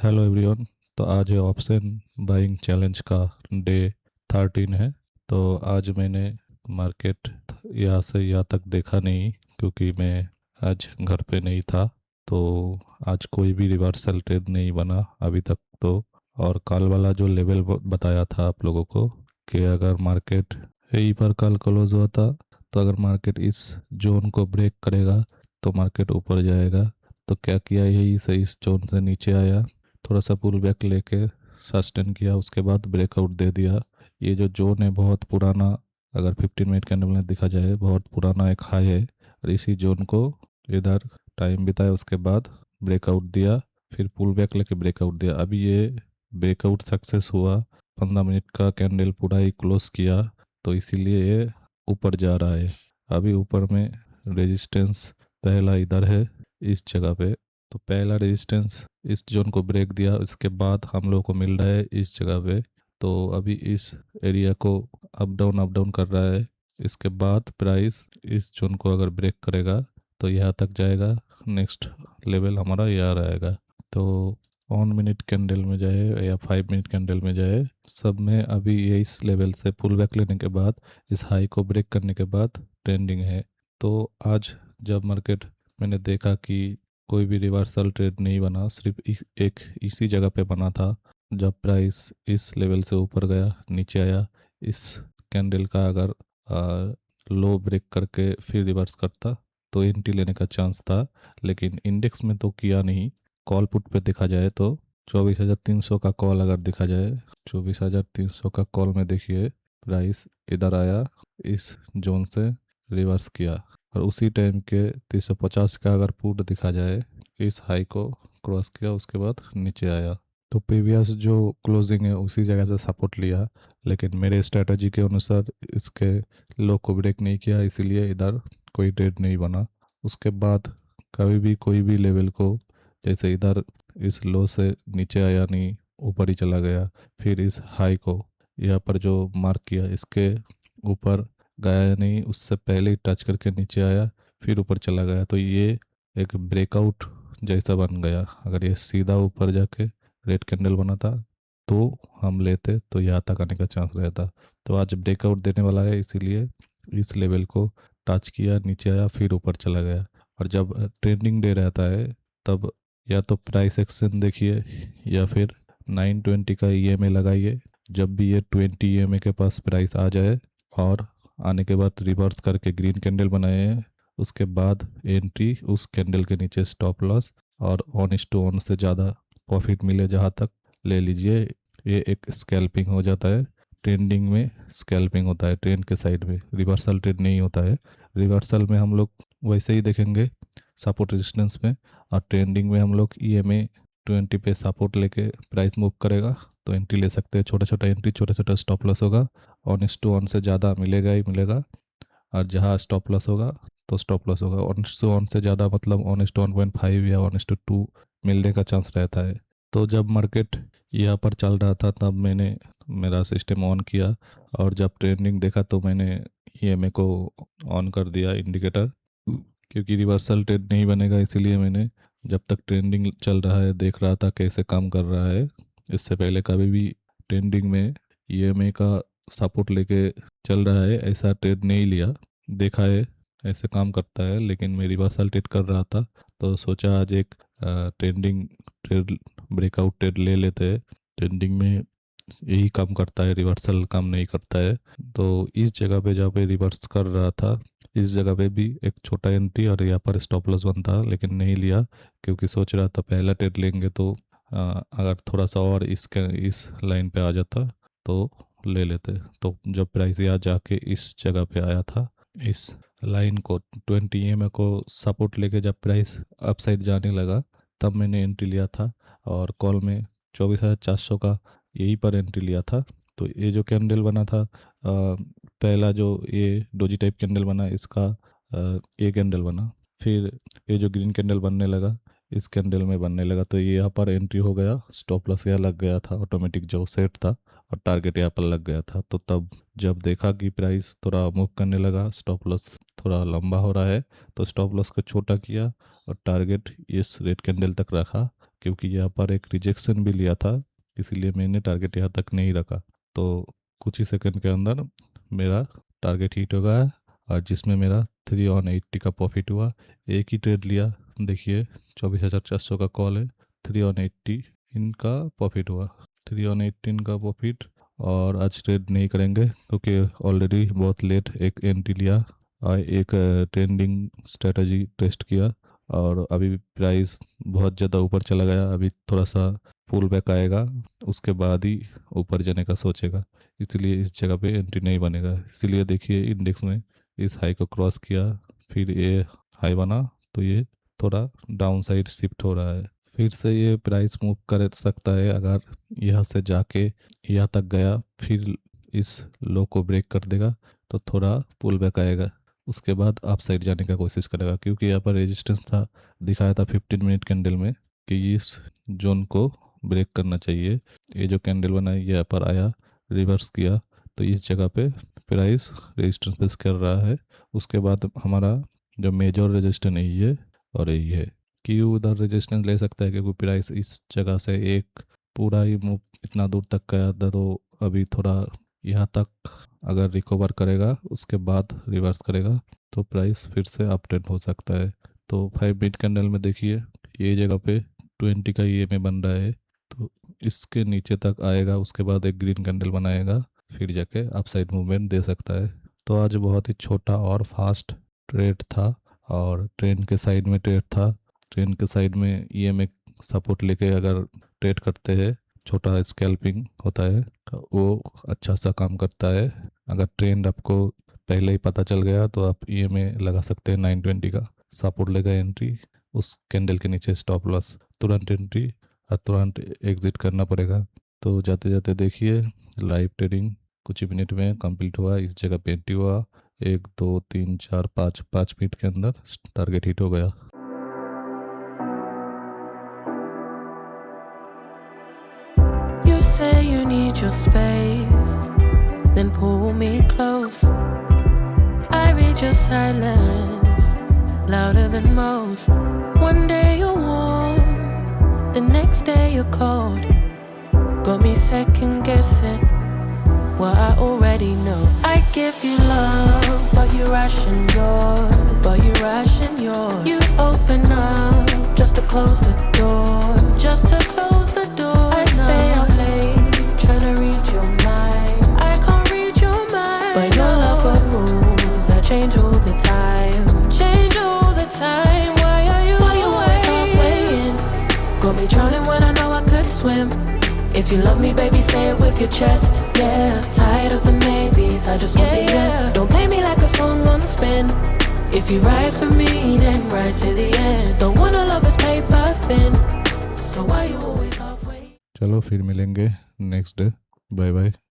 Hello everyone. तो आज है ऑप्शन बाइंग चैलेंज का डे 13 है। तो आज मैंने मार्केट यहाँ से यहाँ तक देखा नहीं, क्योंकि मैं आज घर पे नहीं था। तो आज कोई भी रिवर्सल ट्रेड नहीं बना अभी तक तो। और कल वाला जो लेवल बताया था आप लोगों को कि अगर मार्केट यहीं पर कल क्लोज हुआ था, तो अगर मार्केट इस जोन को ब्रेक करेगा तो मार्केट ऊपर जाएगा। तो क्या किया, यही से इस जोन से नीचे आया, थोड़ा सा पुल बैक लेके सस्टेन किया, उसके बाद ब्रेकआउट दे दिया। ये जो जोन है बहुत पुराना, अगर 15 मिनट कैंडल में देखा जाए बहुत पुराना एक हाई है। और इसी जोन को इधर टाइम बिताया, उसके बाद ब्रेकआउट दिया, फिर पुल बैक लेके ब्रेकआउट दिया। अभी ये ब्रेकआउट सक्सेस हुआ, 15 मिनट का कैंडल पूरा ही क्लोज किया, तो इसीलिए ये ऊपर जा रहा है। अभी ऊपर में रेजिस्टेंस पहला इधर है, इस जगह पे। तो पहला रेजिस्टेंस इस जोन को ब्रेक दिया, इसके बाद हम लोग को मिल रहा है इस जगह पे। तो अभी इस एरिया को अप डाउन कर रहा है। इसके बाद प्राइस इस जोन को अगर ब्रेक करेगा तो यहाँ तक जाएगा, नेक्स्ट लेवल हमारा यहाँ रहेगा। तो 1 मिनट कैंडल में जाए या 5 मिनट कैंडल में जाए, सब में अभी ये इस लेवल से पुल बैक लेने के बाद, इस हाई को ब्रेक करने के बाद ट्रेंडिंग है। तो आज जब मार्केट मैंने देखा कि कोई भी रिवर्सल ट्रेड नहीं बना, सिर्फ एक इसी जगह पे बना था। जब प्राइस इस लेवल से ऊपर गया नीचे आया, इस कैंडल का अगर लो ब्रेक करके फिर रिवर्स करता तो एंट्री लेने का चांस था। लेकिन इंडेक्स में तो किया नहीं। कॉल पुट पे देखा जाए तो 24,300 का कॉल अगर देखा जाए, 24,300 का कॉल में देखिए प्राइस इधर आया, इस जोन से रिवर्स किया। और उसी टाइम के 350 का अगर पुट दिखा जाए, इस हाई को क्रॉस किया, उसके बाद नीचे आया। तो प्रीवियस जो क्लोजिंग है उसी जगह से सपोर्ट लिया, लेकिन मेरे स्ट्रेटजी के अनुसार इसके लो को ब्रेक नहीं किया, इसीलिए इधर कोई ट्रेड नहीं बना। उसके बाद कभी भी कोई भी लेवल को, जैसे इधर इस लो से नीचे आया नहीं, ऊपर ही चला गया, फिर इस हाई को यहाँ पर जो मार्क किया इसके ऊपर गया नहीं, उससे पहले ही टच करके नीचे आया, फिर ऊपर चला गया। तो ये एक ब्रेकआउट जैसा बन गया। अगर ये सीधा ऊपर जाके रेड कैंडल बना था तो हम लेते, तो यहाँ तक आने का चांस रहता। तो आज ब्रेकआउट देने वाला है, इसीलिए इस लेवल को टच किया, नीचे आया, फिर ऊपर चला गया। और जब ट्रेंडिंग डे रहता है तब या तो प्राइस एक्शन देखिए या फिर 920 का ईएमए लगाइए। जब भी ये 20 ईएमए के पास प्राइस आ जाए और आने के बाद रिवर्स करके ग्रीन कैंडल बनाए, उसके बाद एंट्री, उस कैंडल के नीचे स्टॉप लॉस, और ऑन इस टू ऑन से ज़्यादा प्रॉफिट मिले जहाँ तक ले लीजिए। ये एक स्कैल्पिंग हो जाता है। ट्रेंडिंग में स्कैल्पिंग होता है, ट्रेंड के साइड में रिवर्सल ट्रेड नहीं होता है। रिवर्सल में हम लोग वैसे ही देखेंगे सपोर्ट रेजिस्टेंस में, और ट्रेंडिंग में हम लोग ईएमए 20 पे सपोर्ट लेके प्राइस मूव करेगा तो एंट्री ले सकते हैं। छोटा छोटा एंट्री, छोटा छोटा स्टॉप लॉस होगा। ऑन इस टू ऑन से ज़्यादा मिलेगा ही मिलेगा, और जहाँ स्टॉप लॉस होगा तो स्टॉप लॉस होगा। ऑन टू ऑन से ज़्यादा मतलब ऑन टू 1.5 या 1:2 मिलने का चांस रहता है। तो जब मार्केट यहाँ पर चल रहा था तब मैंने मेरा सिस्टम ऑन किया, और जब ट्रेंडिंग देखा तो मैंने ईएमए को ऑन कर दिया इंडिकेटर, क्योंकि रिवर्सल ट्रेड नहीं बनेगा। इसीलिए मैंने जब तक ट्रेंडिंग चल रहा है देख रहा था कैसे काम कर रहा है। इससे पहले कभी भी ट्रेंडिंग में ईएमए का सपोर्ट लेके चल रहा है ऐसा ट्रेड नहीं लिया। देखा है ऐसे काम करता है, लेकिन मैं रिवर्सल ट्रेड कर रहा था तो सोचा आज एक ट्रेंडिंग ट्रेड, ब्रेकआउट ट्रेड ले लेते हैं। ट्रेंडिंग में यही काम करता है, रिवर्सल काम नहीं करता है। तो इस जगह पे जहाँ पे रिवर्स कर रहा था, इस जगह पे भी एक छोटा एंट्री और यहाँ पर स्टॉप लॉस बनता, लेकिन नहीं लिया, क्योंकि सोच रहा था पहला ट्रेड लेंगे तो अगर थोड़ा सा और इस लाइन पे आ जाता तो ले लेते। तो जब प्राइस यहाँ जाके इस जगह पे आया था, इस लाइन को 20 EMA को सपोर्ट लेके जब प्राइस अपसाइड जाने लगा, तब मैंने एंट्री लिया था। और कॉल में 24,400 का यहीं पर एंट्री लिया था। तो ये जो कैंडल बना था, पहला जो ये डोजी टाइप कैंडल बना, इसका ये कैंडल बना, फिर ये जो ग्रीन कैंडल बनने लगा इस कैंडल में बनने लगा, तो ये यहाँ पर एंट्री हो गया, स्टॉप लॉस यहाँ लग गया था ऑटोमेटिक जो सेट था, और टारगेट यहाँ पर लग गया था। तो तब जब देखा कि प्राइस थोड़ा मूव करने लगा, स्टॉप लॉस थोड़ा लंबा हो रहा है, तो स्टॉप लॉस को छोटा किया और टारगेट इस रेड कैंडल तक रखा, क्योंकि यहाँ पर एक रिजेक्शन भी लिया था, इसीलिए मैंने टारगेट यहाँ तक नहीं रखा। तो कुछ ही सेकंड के अंदर मेरा टारगेट हिट हो गया, और जिसमें मेरा 3/80 का प्रॉफिट हुआ। एक ही ट्रेड लिया, देखिए 24,400 का कॉल है, 3/80 इनका प्रॉफिट हुआ, 3/80 इनका प्रॉफिट। और आज ट्रेड नहीं करेंगे क्योंकि ऑलरेडी बहुत लेट एक एंट्री लिया और एक ट्रेंडिंग स्ट्रेटजी टेस्ट किया, और अभी प्राइस बहुत ज़्यादा ऊपर चला गया। अभी थोड़ा सा पुल बैक आएगा, उसके बाद ही ऊपर जाने का सोचेगा, इसलिए इस जगह पे एंट्री नहीं बनेगा। इसीलिए देखिए इंडेक्स में इस हाई को क्रॉस किया, फिर ये हाई बना, तो ये थोड़ा डाउन साइड शिफ्ट हो रहा है। फिर से ये प्राइस मूव कर सकता है, अगर यहाँ से जाके यहाँ तक गया फिर इस लो को ब्रेक कर देगा तो थोड़ा पुल बैक आएगा, उसके बाद अप साइड जाने का कोशिश करेगा। क्योंकि यहाँ पर रेजिस्टेंस था, दिखाया था 15 मिनट कैंडल में कि इस जोन को ब्रेक करना चाहिए। ये जो कैंडल बना है यहाँ पर आया, रिवर्स किया, तो इस जगह पे प्राइस रेजिस्टेंस फेस कर रहा है। उसके बाद हमारा जो मेजर रेजिस्टेंस है ये और यही है कि उधर रेजिस्टेंस ले सकता है, क्योंकि प्राइस इस जगह से एक पूरा ही मूव इतना दूर तक गया था, तो अभी थोड़ा यहाँ तक अगर रिकवर करेगा उसके बाद रिवर्स करेगा तो प्राइस फिर से अप ट्रेंड हो सकता है। तो 5 मिनट कैंडल में देखिए ये जगह पे 20 का EMA बन रहा है, तो इसके नीचे तक आएगा, उसके बाद एक ग्रीन कैंडल बनाएगा, फिर जाके अप साइड मूवमेंट दे सकता है। तो आज बहुत ही छोटा और फास्ट ट्रेड था, और ट्रेंड के साइड में ट्रेड था। ट्रेंड के साइड में EMA सपोर्ट लेके अगर ट्रेड करते हैं, छोटा स्कैल्पिंग होता है, तो वो अच्छा सा काम करता है। अगर ट्रेंड आपको पहले ही पता चल गया तो आप EMA लगा सकते हैं 920 का, सपोर्ट लेगा एंट्री, उस कैंडल के नीचे स्टॉप लॉस, तुरंत एंट्री और तुरंत एग्जिट करना पड़ेगा। तो जाते जाते देखिए लाइव ट्रेडिंग कुछ ही मिनट में कंप्लीट हुआ, इस जगह पे एंट्री हुआ, 1 2 3 4 5 मिनट के अंदर टारगेट हिट हो गया। You say you need your space, then pull me close. I read your silence, louder than most. One day you're warm, the next day you're cold. Got me second guessing what I already know. I give you love, but you ration yours. You open up just to close the door. I stay up late, tryna read your mind. I can't read your mind, but your love got rules that change all the time. Why are you always halfway in? Got me drowning when I know I could swim. If you love me, baby, say it with your chest. Yeah, tired of the maybes, I just want the yes. Don't play me like a song on spin. If you ride for me, then ride to the end. Don't wanna love this paper thin. So why you always halfway? चलो फिर मिलेंगे next day, bye bye.